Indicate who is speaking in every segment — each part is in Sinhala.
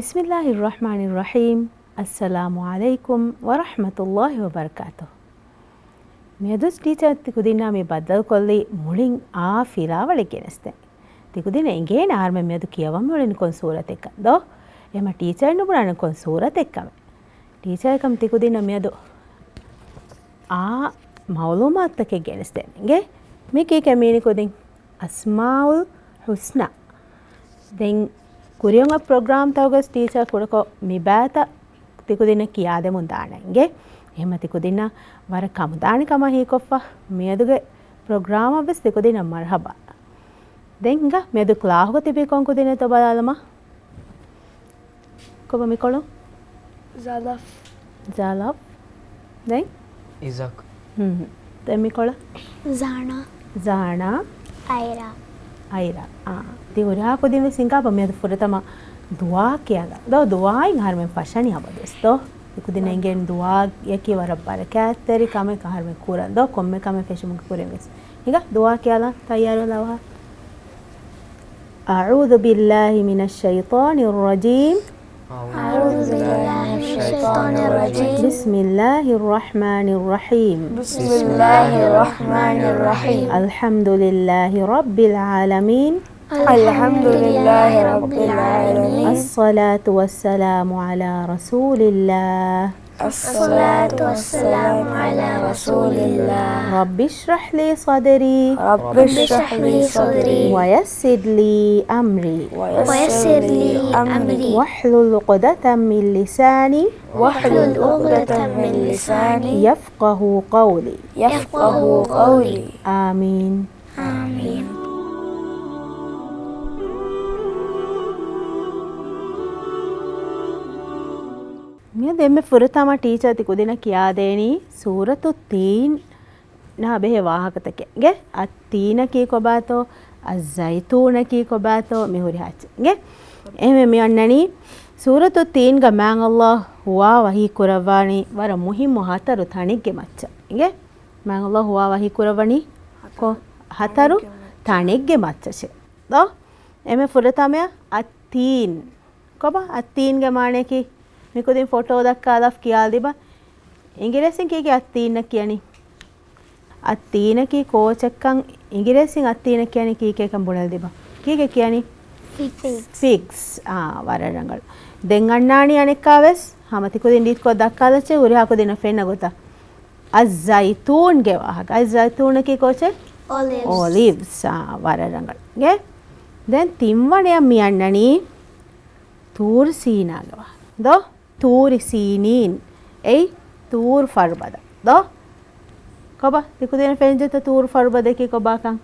Speaker 1: Bismillahirrahmanirrahim. Assalamu alaikum wa rahmatullahi wa barakatuh. Medus teacher tikudina me badal kolli mulin a filawale keneste. Tikudina ingena arme medu kiyawam mulin kon surat ekka. Do ema teacher nu buran kon surat ekka. Teacher kam tikudina medu a maulumat take geneste. Nge me ki kamini kodin asmaul husna. Den Kuriyonga program tawgas teacher kurako mibata tikudina kiyade mundanange ehma tikudina wara kamudani kama hi koffa meduge program abes tikudina marhaba denga medu class ko tibi kon kudina to balalama ko mikolo zalaf den
Speaker 2: Isaac
Speaker 1: den mikola zana Aira. Di ora ko din singa pa me furatama dua kiyaga. Do dua in har men pashani habades. Do ikudin engen dua yaki wara barakat teri kame ka har men kura. Do komme kame feshum kure mes. Higa dua kiyala tayyar lawa. A'udhu billahi minash shaitanir rajim.
Speaker 3: أعوذ بالله من الشيطان الرجيم
Speaker 1: بسم الله الرحمن الرحيم
Speaker 3: بسم الله الرحمن الرحيم
Speaker 1: الحمد لله رب العالمين
Speaker 3: الحمد لله رب العالمين
Speaker 1: الصلاة والسلام على رسول الله
Speaker 3: الصلاة والسلام على رسول الله
Speaker 1: رب اشرح لي صدري
Speaker 3: رب اشرح لي صدري
Speaker 1: ويسر لي أمري
Speaker 3: ويسر لي أمري
Speaker 1: واحلل عقدة من لساني
Speaker 3: واحلل عقدة من لساني
Speaker 1: يفقه قولي
Speaker 3: يفقه قولي
Speaker 1: آمين
Speaker 3: آمين
Speaker 1: මිය දෙමෙ ෆුරතම ටීචර් තිකුදින කියා දේනි සූරතු තීන් නා බෙහෙ වාහකතක ගේ අත්තීන කී කොබාතෝ අසයිතූන කී කොබාතෝ මෙහුරි හච්ච ගේ එහෙම මියන්නනි සූරතු තීන් ගමන් අල්ලාහ් හුවා වහී කුරවානි වර මුහිම් හතරු තනිග්ගේ මච්ච ගේ මන් අල්ලාහ් හුවා වහී කුරවනි කො හතරු තනිග්ගේ මච්චෂ දෝ එමෙ ෆුරතම අත්තීන් කොබා අත්තීන් ගමානේ කී මිකුදින් ෆොටෝ දක්කාලෆ් කියාල් දිබා ඉංග්‍රීසියෙන් කීකේ අත්තීන කියනි අත්තීන කී කෝචක්කන් ඉංග්‍රීසියෙන් අත්තීන කියනි කීකේ කම් බුණල් දිබා කීකේ කියනි ෆික්ස් වරරංගල් දෙන් අන්නානි අනෙක්කාවස් හමතිකුදින් දීත් කො දක්කාලචේ උරිහා කොදින ෆෙන්න ගොත අස්සයිතූන් ගේ වහක අස්සයිතූන කී කෝචේ ඔලිව්ස් වරරංගල් ගේ දැන් තිම්වණය මියන්නනි තූර් සීනාගවා දෝ තූරි සීනීන් ඒ තූර් ෆර්බද දෝ කොබ තිකුදෙන ෆෙන්ජත තූර් ෆර්බද කි කොබාකන්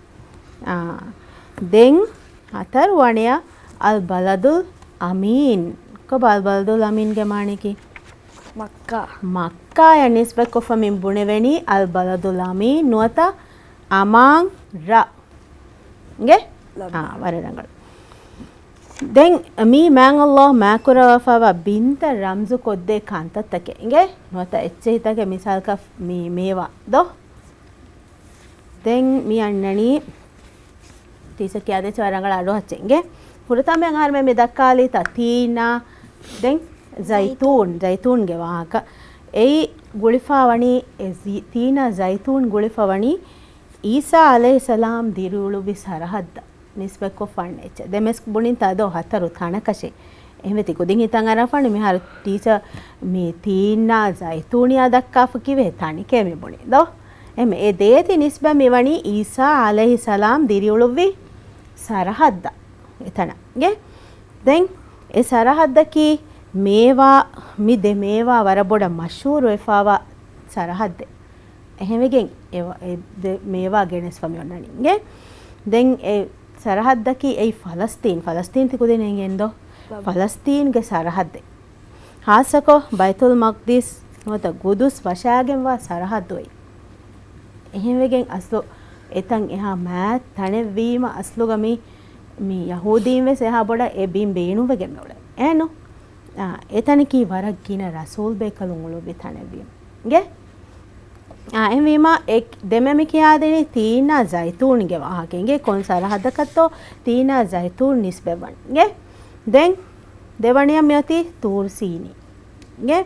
Speaker 1: දෙන් හතර වණය අල් බලදුල් අමීන් කොබ අල් බලදුල් අමීන් ගමාණි කි මක්කා ය නිස්බත් කොෆ මින් බුණෙවෙනි අල් බලදුල් අමීන් නුවත අමාන් ර ගේ වරරංගල දැන් මී මෑන් අල්ලාහ් මෑකුරවෆාව බින්ත රම්සු කොද්දේ කාන්තත්තක ඉගේ නොත එච්චේ හිතක මිසල්ක මී මේවා දෝ දැන් මී අන්නනි තීස කියාදේ චවරංගල අඩෝ හච්චෙන්ගේ පුරතමෙන් ආරමෙ මේ දක්කාලි තීනා දැන් ජයිතූන් ගේ වාහක ඒ ගුලිෆාවණි තීනා ජයිතූන් ගුලිෆාවණි ඊසා අලයිහිස්සලාම් දිරුළු විසරහද්ද නිස්බත් කො ෆන්නේච දෙමස් බුණින් තදෝ හතරු තනකෂේ එහෙම තිකුදින් හිතන් අරෆන්නේ මෙහර ටීචර් මේ තීනා ජයිතූනියා දක්කාෆ කිවේ තනිකේ මේ බුණි දෝ එහෙම ඒ දේති නිස්බ මෙවණි ඊසා අලයිහිස්සලාම් දිරියුළුවි සරහද්ද එතන ගේ දැන් ඒ සරහද්ද කි මේවා මි දෙමේවා වර බොඩ මෂූර් වෙෆාවා සරහද්ද එහෙමගෙන් ඒ මේවා ගෙනස් ෆමි ඔන්නනි ගේ දැන් ඒ සරහද්දකි ඒ ෆලස්තීන් තිකුදෙනෙන් එන්දෝ ෆලස්තීන්ගේ සරහද්දේ හාසකෝ බයිතුල් මක්දිස් නොත ගුදුස් වශාගෙන් වා සරහද්දොයි එහෙමගෙන් අස්ලෝ එතන් එහා මෑ තනෙවීම අස්ලුගමි මේ යහූදීන් වෙස එහා බොඩ ඒ බින් බේනුවගෙන් මෙවල ඈනෝ එතන කී වරක් ගින රසූල් බේකලුන් උළු බිතනෙවීම ගේ එමීමා එක් දෙමෙමි කියා දෙනේ තීනා ජයිතූන්ගේ වාහකෙන්ගේ කොන් සරහදකත්තෝ තීනා ජයිතූන් නිස්බෙවන් ගේ දැන් දෙවණිය මෙති තූර් සීනී ගේ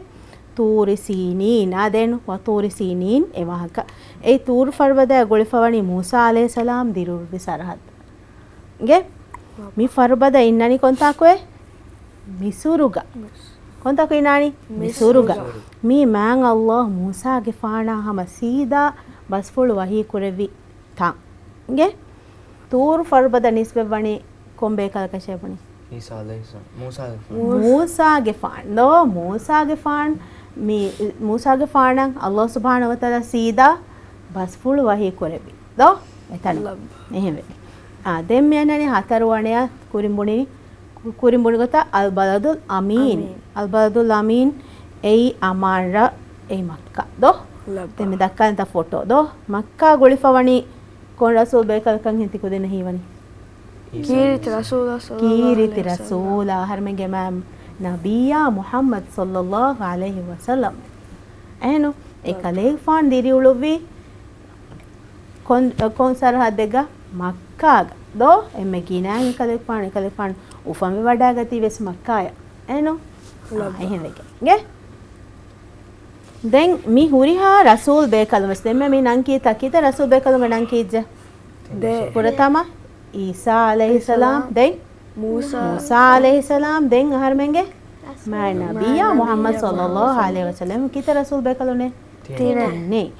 Speaker 1: තූරි සීනීන් ආදෙන් වතූරි සීනීන් එවාහක ඒ තූර් ෆර්වද ගොලිෆවණි මූසා අලයිහිස්සලාම් දිරුවි සරහත් ගේ mi farbada innani kontakoe misuruga kontako inani misuruga mi man Allah Musa ge faana hama sida basfulu wahi kurevi ta ge tur farbada nisbe bani kombe kalka shebani
Speaker 2: Isa alayhi
Speaker 1: Musa ge faan no Musa ge faan mi Musa ge faana Allah subhanahu wa taala sida basfulu wahi kurevi do etan ehme දැන් මෙයන්නේ හතර වණය කුරිඹුණි ගත අල් බලදුල් Ameen අල් බලදුල් Ameen ei amara ei makka do teme dakkan ta photo do makka golifawani kon rasul bekal kan hinti ko den hiwani kiriti rasula harmenge mam nabiya muhammad sallallahu alaihi wasallam eno ekale fan diri ulovi kon sarhadega makkaga do emme kinang ekale fan ufame wada gati ves makkaya eno ehevege ge den mi huriha rasul bekal mes demme mi nanki takita rasul bekal nanki je de puratama isa alayhi salam den musa alayhi salam den harmenge ma nabiya muhammad sallallahu alaihi wasallam kita rasul bekalone tine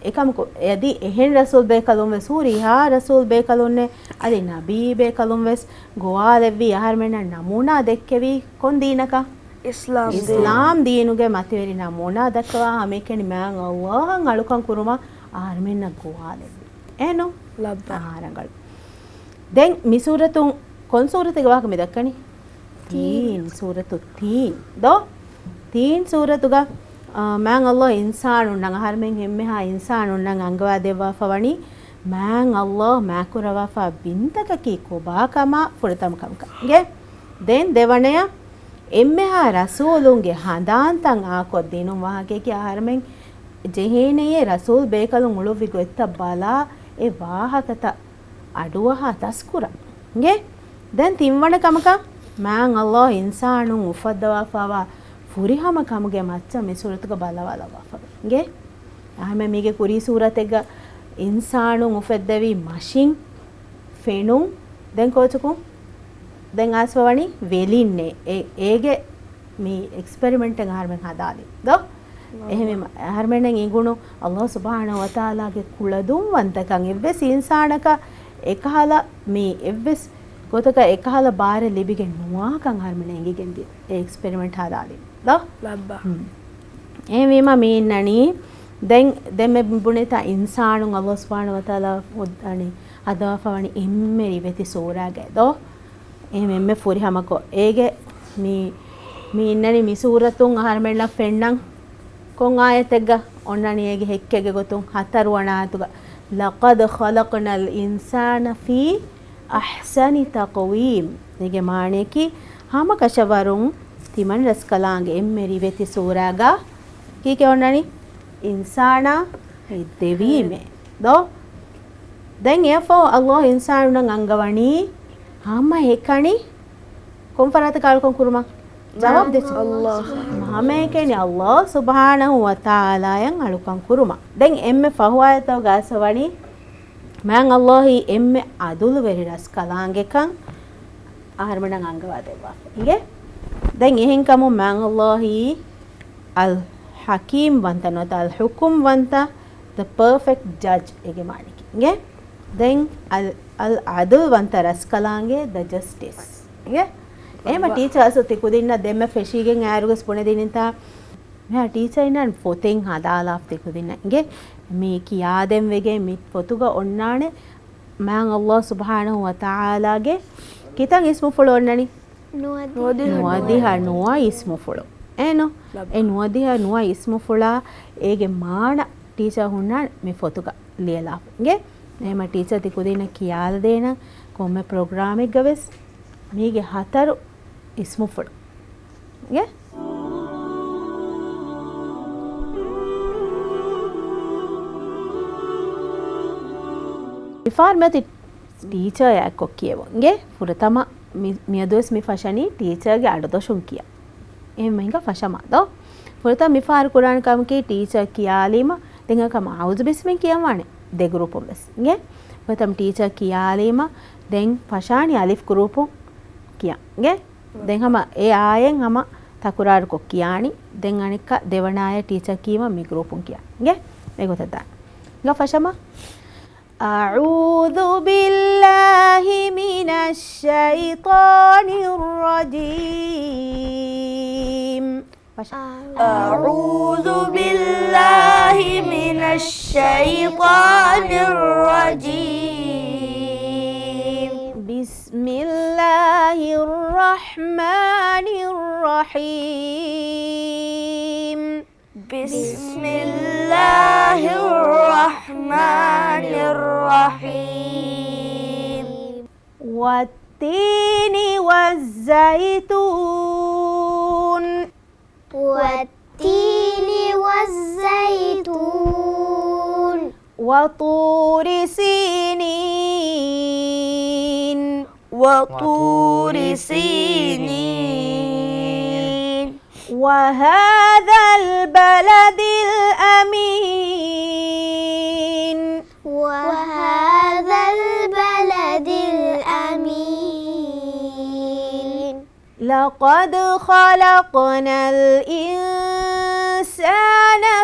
Speaker 1: ekam ko yadi ehen rasul bekalum ves huriha rasul bekalunne adi nabi bekalum ves goalevi aharmena namuna dekkevi kon dinaka islam deenuge mativeri namuna dakwa amekeni man Allah alukan kuruma aharmena goalevi eno labba aharangal den mi suratun kon surate gawaka me dakkani teen suratu teen do teen suratuga man Allah insanu nang harmen hemme ha insanu nang angwa dewa fawani man Allah makurawa fa bintaka ki koba kama furatam kamka ge den devanaya emme ha rasulunge handantan a ko dinum wahage ki harmen jeheneye rasul bekalun uluvi gotta bala e wahakata aduwa ha taskura ge den timwana kamaka man Allah insanu ufaddawa fawa furihama kamuge macca me suratuga balawala wafaga ahme mige kuri suratega insanun ufeddevi mashin fenun den kochukum den aswani velinne ege me experiment එක harmen hadali do ehme harmen ingunu Allah subhanahu wa taala ge kuladum wantakan evves insanaka ekahala me evves gotaka ekahala bare libige nuwa kan harmen engigendi experiment hadali do labba evima meenani den me buneta insanun Allah subhanahu wa taala uddani adafawani immeri veti surage do emme furi hamako ege mi innani mi suratun aharmenna fennan kon ayatega onnani ege hekkege gotun hataru anatuga laqad khalaqnal insana fi ahsani taqwim ege maaneki hama kashawarun timan raskalange emmeri veti suraga kike onnani insana devime do den efo Allah insanu nan angawani hama ekani konfarata kal kon kuruma jawab desu Allah hama ekani Allah subhanahu wa taala yan alukan kuruma den emme fahuayata gasawani man Allah emme adulu veri raskalange kan aharmanan angawa dewa inge den ehen kamu man Allah al hakim wanta not al hukum wanta the perfect judge ege maniki inge then al adl wanta raskalange the justice inge ema teachers tikudinna demme feshigen arugas pone dininta me teacher inan foten hadala tikudinna inge me kiyadem wege mit fotuga onnane man Allah subhanahu wa taala ge kitan ismu fulo onnani nuwadiha nuwa ismu fulo eno e nuwadiha nuwa ismu fula ege maana teacher hunna me fotuga lela inge ema teacher tikudina kiyala dena komme program එක ගවස් මේගේ හතර ismu fulo inge ඉෆාර්මති teacher yakko kiyevo inge furatama මියදොස් මි ෆෂනි ටීචර්ගේ අඩදොෂුන් කියා එහෙම හිඟ ෆෂමාදෝ ෆොරතා මිෆාර කුරාන් කම්කේ ටීචර් කියාලීම දෙංගකම අවුදු බිස්මින් කියවන්නේ දෙ ගෲපොම් බස් ගේ ෆොතම් ටීචර් කියාලීම දෙන් ෆෂානි අලිෆ් ගෲපොම් කියා ගේ දෙන් හම ඒ ආයෙන් හම තකුරාර කො කියානි දෙන් අනික දෙවනාය ටීචර් කීම මි ගෲපොම් කියා ගේ මේක තදා ගේ ෆෂමා أعوذ بالله من الشيطان الرجيم
Speaker 3: أعوذ بالله من الشيطان الرجيم
Speaker 1: بسم الله الرحمن الرحيم
Speaker 3: بسم الله الرحمن الرحيم
Speaker 1: والتين والزيتون
Speaker 3: والتين والزيتون
Speaker 1: وطور سينين
Speaker 3: وطور سينين
Speaker 1: وهذا البلد الأمين
Speaker 3: وهذا البلد الأمين
Speaker 1: لقد خلقنا الإنسان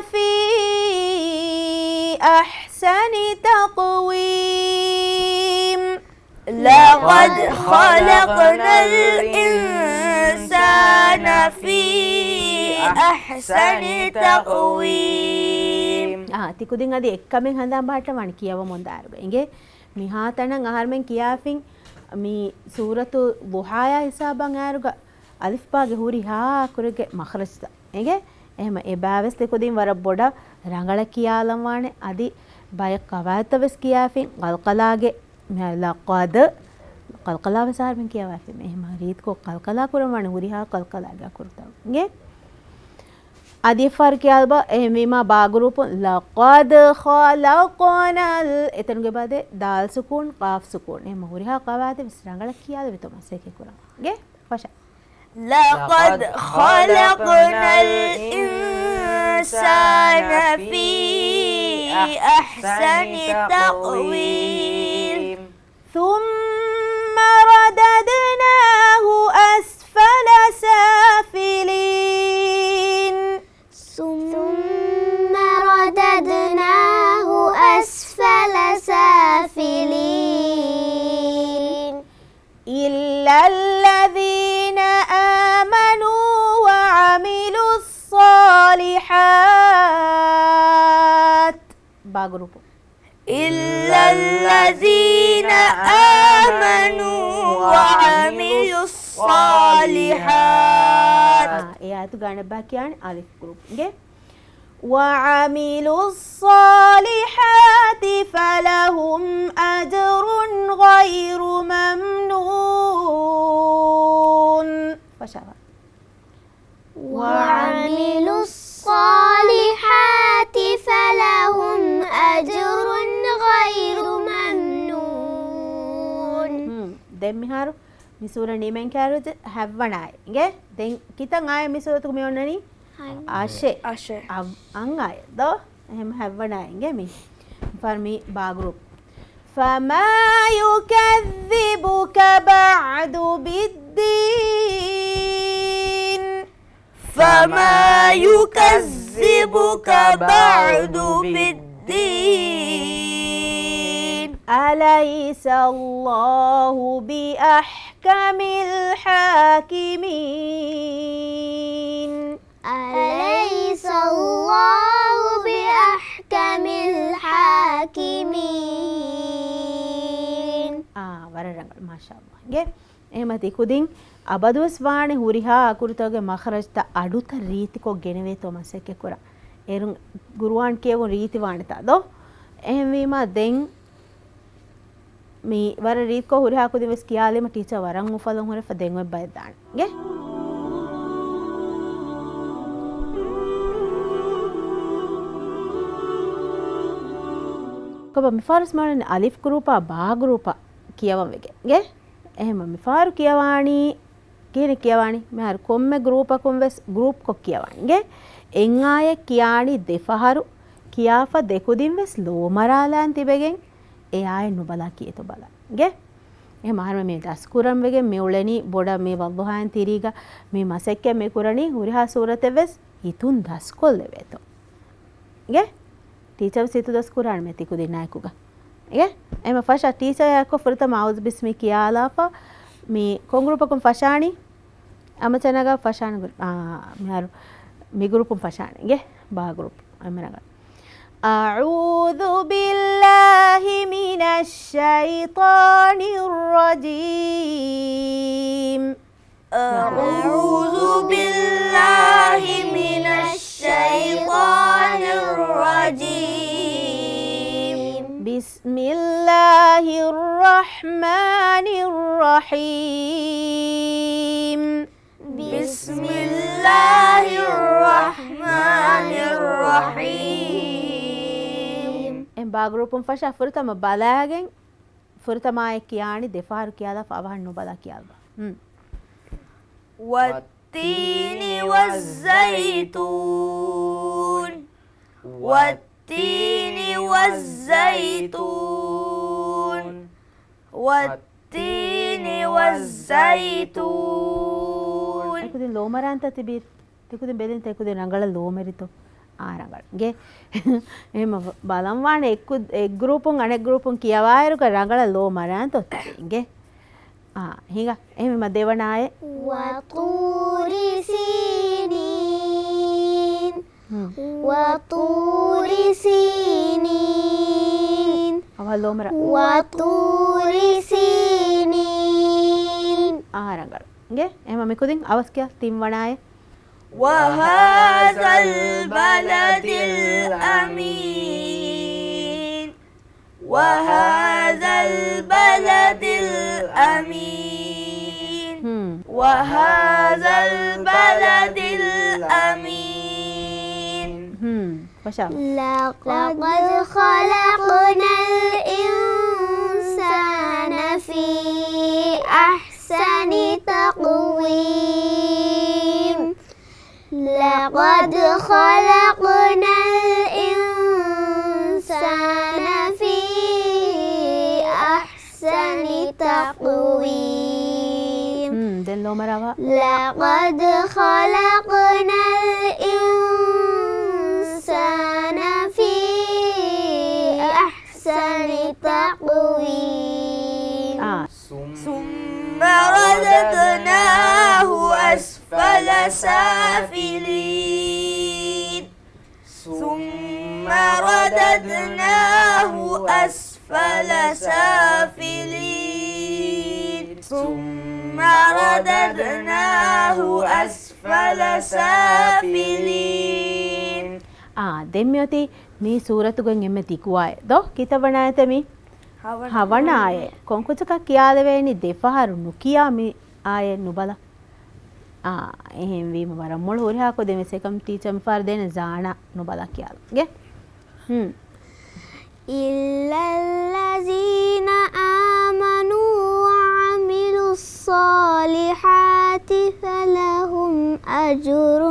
Speaker 1: في أحسن تقويم
Speaker 3: لقد خلقنا الإنسان في أحسن تقويم
Speaker 1: තිකුදින් අද එක්කමෙන් හඳාම් බාට වණ කියව මොන්දාරුග එගේ මිහාතනන් අහර්මෙන් කියාෆින් මි සූරතු දුහායා හිසාබන් ආරුග අලිෆ් පාගේ හුරි හා කුරගේ මඛරජ්ත එගේ එහෙම ඒ බාවස් තිකුදින් වර බොඩ රංගල කියාලම් වානේ අදි බය කවාතවස් කියාෆින් ගල්කලාගේ ලaqad කල්කලාව සාර්මෙන් කියවාෆින් එහෙම රීත් කො කල්කලා කුරවණ හුරි හා කල්කලාගේ කුරතව එගේ आदि फ़र्क अलबा एहमीमा बागरूप लक़द ख़लक़नल इतन के बाद दाल सुकून क़ाफ सुकून ए महुरिहा क़वात विसरांगल किया दे तो मसे के कुरान गे फशा
Speaker 3: لقد خلقنا الإنسان في أحسن تقويم
Speaker 1: ثم رددناه أسفل سافلين
Speaker 3: ثم رددناه أسفل سافلين
Speaker 1: إلا الذين آمنوا وعملوا الصالحات باغروب
Speaker 3: إلا الذين آمنوا وعملوا الصالحات
Speaker 1: آيات غانا باكيان ألف جروب وعملوا الصالحات فلهم أجر غير ممنون
Speaker 3: وعملوا الصالحات فلهم أجر غير ممنون
Speaker 1: دمهارو මිසූර නීමෙන් කෑරුද හැව්වණාය ගේ දැන් කිතන් ආය මිසූරතුක මෙවන්නනි ආෂේ අං ආය දෝ එහෙම හැව්වණාය ගේ මි ෆර්මි බාගරුප් فما يكذبك بعد بالدين
Speaker 3: فما يكذبك بعد بالدين
Speaker 1: أليس الله بأحكم الحاكمين
Speaker 3: أليس الله بأحكم الحاكمين
Speaker 1: වරරංගල් මාෂාඅල්ලාහ් ගේ එහෙම තිකුදින් අබදුස් වානේ හුරිහා අකුරුතගේ මඛරජ්ත අඩුත රීතිකො ගෙනවේ තොමසෙක් කුරා එරුන් ගුරුවාන් කියවු රීති වානතා දෝ එහෙම වීම දෙන් මේ වර රීත් කො හුරිහා කුදින් වෙස් කියාලෙම ටීචර් වරන් උෆලන් හොර ෆදෙන් වෙ බය දාන ගේ කොබ මිෆාරස් මාන අලිෆ් ගෲපා බා ගෲපා කියවම් වෙගේ ගේ එහෙම මිෆාරු කියවාණි කියන කියවාණි මෙහර කොම්මෙ ගෲපකුම් වෙස් ගෲප් කො කියවාණිගේ එන් ආය කියාණි දෙෆහරු කියාෆ දෙකුදින් වෙස් ලෝමරාලන් තිබෙගෙන් ඒ ආය නුබලා කීතු බලගේ එහෙම හරම මේ දස්කුරම් වෙගෙන් මේ උලෙනි බොඩ මේ වල්බහයන් තිරීග මේ මසෙක්ක මේ කුරණි හුරිහා සූරතෙ වෙස් හිතුන් දස්කොල් ලෙවෙතෝ ගේ ටීචර් සිතු දස්කුරාන් මේ තිකුදින් නායකුගා ගේ එහෙම ෆෂා ටීචර් යකෝ ෆුරත මාඋස් බිස්මි කියාලාෆා මේ කොංගරුපකම් ෆෂානි අමචනගා ෆෂාන මෙහර මේ ගෲපුම් ෆෂානි ගේ බා ගෲප් අමරගා أعوذ بالله من الشيطان الرجيم
Speaker 3: أعوذ بالله من الشيطان الرجيم
Speaker 1: بسم الله الرحمن الرحيم
Speaker 3: بسم الله الرحمن الرحيم
Speaker 1: බා ගෲපුම් ෆෂා ෆුරතම බලාගෙන් ෆුරතමාය කියානි දෙෆාරු කියලා ෆවහන් නුබලා කියලා
Speaker 3: والتين والزيتون والتين والزيتون والتين والزيتون
Speaker 1: එකුදින් ලෝමරන්ත තිබී තිකුදින් බෙදින් තිකුදින් රංගල ලෝමෙරිතෝ ආරංගල්ගේ එහෙම බලම් වාන එක් ගෲපුන් අනෙක් ගෲපුන් කියවායරුක රංගල ලෝමරන්ත ඔත්තගේ හිඟ එහෙම දෙවනාය
Speaker 3: وطور سينين وطور سينين
Speaker 1: අවල් ලෝමර
Speaker 3: وطور سينين
Speaker 1: ආරංගල්ගේ එහෙම මෙකුදින් අවස් කියා තින් වනාය
Speaker 3: وهذا البلد الأمين وهذا البلد الأمين وهذا البلد الأمين لقد خلقنا الإنسان في أحسن تقويم لقد خلقنا الإنسان في أحسن تقويم لقد خلقنا الإنسان في أحسن تقويم ثم رددناه أسفل سافلين ثم رددناه أسفل سافلين ثم رددناه أسفل سافلين
Speaker 1: දෙම්මියති මේ සූරතුගෙන් එම තිකුවාය දො කිතවනායතමි හවනාය කොංකුචක කියාලවේනි දෙෆහරු නුකියා මේ ආය නුබල එහෙම වීම වර මොළ හොරහා කො දෙමෙසකම් ටීචර් ෆාර දෙන ජානා නුබල කියාලගේ
Speaker 3: إلا الذين آمنوا وعملوا الصالحات فلهم أجر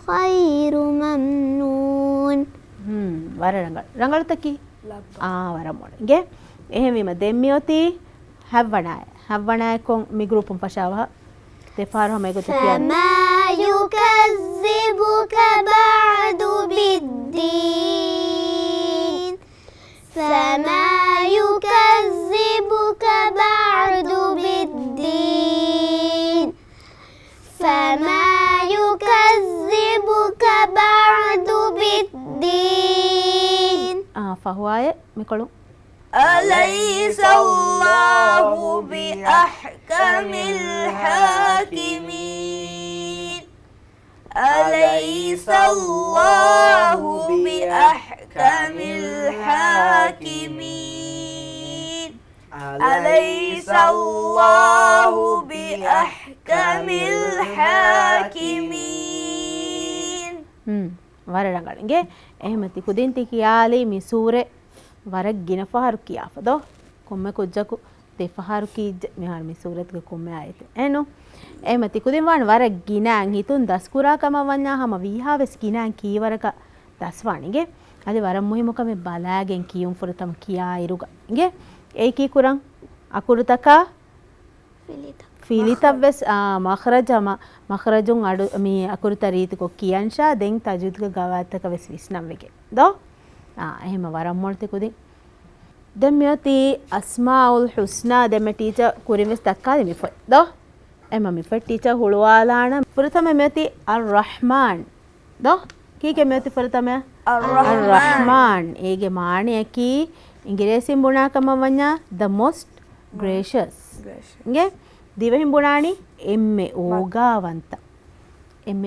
Speaker 3: غير ممنون
Speaker 1: වර රංගලතකි වර මොළගේ එහෙම වීම දෙම්මියති හවනාය කොන් මි ගෲපුම් ෆෂාව දෙපාර හැම එකතු කියන්නේ
Speaker 3: فما يكذبك بعد بالدين فما يكذبك بعد بالدين فما يكذبك بعد بالدين
Speaker 1: فهواය මිකොළු
Speaker 3: أليس الله بأحكم الحاكمين أليس الله بأحكم الحاكمين أليس الله بأحكم الحاكمين
Speaker 1: වර රංගලගේ එහෙම තිකුදින් තිකියාලේ මිසූරේ වරක් ගින පහරු කියාපදෝ කොම්ම කුජ්ජකු දෙෆහරු කීජ මෙහාර මේ සූරත්ගේ කොම්මේ ආයත එනෝ එහෙම තිකුදින් වань වර ගිනාන් හිතුන් දස්කුරා කම වඤ්ඤා හැම වීහාවෙස් ගිනාන් කීවරක දස්වානිගේ අද වර මුහිමුක මේ බලාගෙන් කියුම් ෆුරතම කියා ඉරුග ගේ ඒ කී කුරන් අකුරුතකා ෆිලිතවස් මඛරජම මඛරජුන් අඩු මේ අකුරුත රීතිකෝ කියන්ෂා දෙන් තජුද්ක ගවාතක වෙස් විස්නම් වෙගේ දෝ එහෙම වරම් මොල්තේ කුදින් දැන් මෙති අස්මාඋල් හුස්නා දැන් ටීචර් කුරින්වස් දක්කාද මිෆ දෝ එම මිෆ ටීචර් හුලවාලාන පුරතම මෙති අර් රහ්මාන් දෝ කීකේ මෙති පුරතම අර් රහ්මාන් ඒගේ මාණය කී ඉංග්‍රීසියෙන් බුණාකම වඤ්ඤා the most gracious ගේ දිවෙන් බුණානි එම්මෙ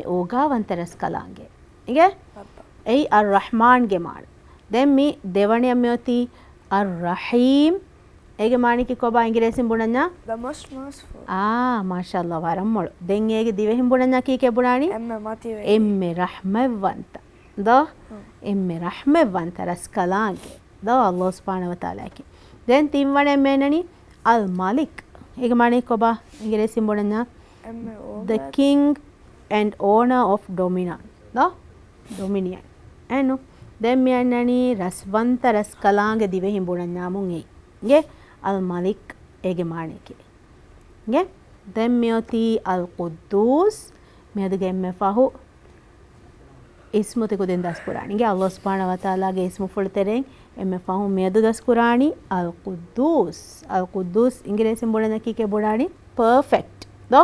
Speaker 1: ඕගාවන්ත රස් කලාංගේ ගේ ඒ අර් රහ්මාන් ගේ මාණ දැන් මේ දෙවණිය මෙති අර් රහීම් ඒගේ මාණි කි කොබා ඉංග්‍රීසියෙන් බුණඤ්ඤා
Speaker 3: the most merciful
Speaker 1: මාෂාල්ලා වරම් මොළ දැන් ඒගේ දිවෙන් බුණඤ්ඤා කීකේ බුණානි එම්මෙ රහ්මවන්ත දෝ එම්මෙ රහ්මවන්ත රස් කලාංගේ දෝ අල්ලාහ් සුබ්හානහු වතාලා කි දැන් තින්වණෙන් මෙන්නනි අල් මලික් ඒක මානේ කොබා ඉංග්‍රීසියෙන් බුණඤ්ඤා the king and owner of dominion එනෝ දැන් මෙන්නනි රස්වන්ත රස් කලාංගේ දිවෙන් බුණඤ්ඤා මුන් ඒ ගේ අල් මලික් ඒගේ මානේ කි ගේ දැන් මෙයති අල් කුද්දූස් මෙයද ගෙම්මෙ ෆහු ismu te kuden das qurani ge Allah subhanahu wa taala ge ismu fulteren emme fahu medu das qurani al quddus ingresi bolana ki ke bolani perfect do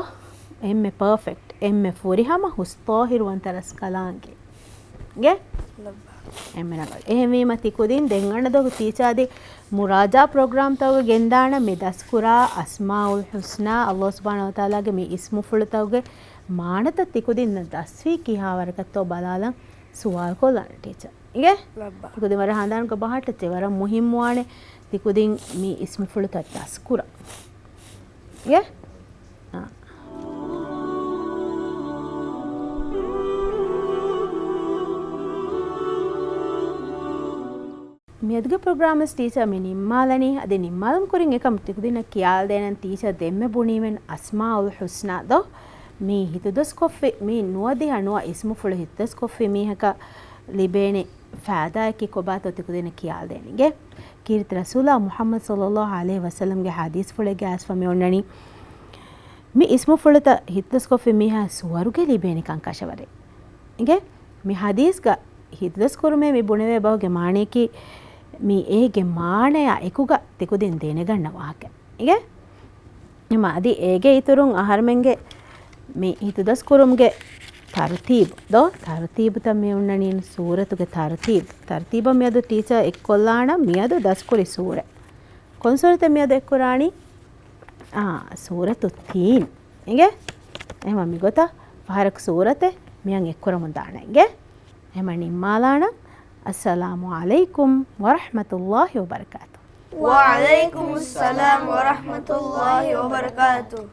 Speaker 1: emme perfect emme furihama hustahir wan taras kalange ge emme nagal ehme mati kudin den anna do teachade muraja program tawge gendana me das qura asmaul husna Allah subhanahu wa taala ge me ismu fultawge මානත තිකුදින්න දස්වී කිහාවරකත්තෝ බලාලන් සුවාල් කොල්ලන්න ටීචර් ඉගේ තිකුදින් වර හඳානක බහට තෙවර මුහිම් වානේ තිකුදින් මේ ඉස්මු ෆුළු තත්ස් කුර ඉගේ මෙදුගේ ප්‍රෝග්‍රෑමර්ස් ටීචර් මේ නිම්මාලනේ අද නිම්මාලම් කුරින් එකම තිකුදින කියාල් දෙනන් ටීචර් දෙම්මෙ බුණීවෙන් අස්මාඋල් හුස්නා දෝ මේ හිතදස් කොෆේ මේ නුවදේ අනුව ඉස්මු ෆුල හිතස් කොෆේ මේහක ලිබේනේ ෆාදායකි කොබාතෝ තිකුදින කියාල් දෙනගේ කීර්ති රසූලා මුහම්මද් සල්ලල්ලාහු අලයිහි වසල්ලම් ගේ හදීස් ෆුල ගෑස් ෆමේ ඔන්නනි මේ ඉස්මු ෆුලත හිතස් කොෆේ මේහ සුවරුගේ ලිබේනේ කංකෂවරේ ඉගේ මේ හදීස් ගා හිතස් කුරුමේ මේ බුණවේ බවගේ මාණේකි මේ ඒගේ මාණය එකුග තිකුදින් දෙන ගන්න වාක ඉගේ එම අදි ඒගේ ඉතුරුන් අහර්මෙන්ගේ මේ හිතදස් කුරුම්ගේ තර්තීබ් දෝ තර්තීබ තමයි උන්නනින් සූරතුගේ තර්තීබ මියද ටීචර් එක්කොල්ලාන මියද දස්කුරි සූර කොන්සෝරත මියද එක්කුරාණි සූරතු තීන් ඉගේ එහෙම මිගොත පහරක් සූරතේ මියන් එක්කුරම දානගේ එහෙම නිම්මාලාන අස්සලාමු අලයිකුම් වරහ්මතුල්ලාහි වබරකාතුහ්
Speaker 3: wa alaikumus salam wa rahmatullahi wa barakatuh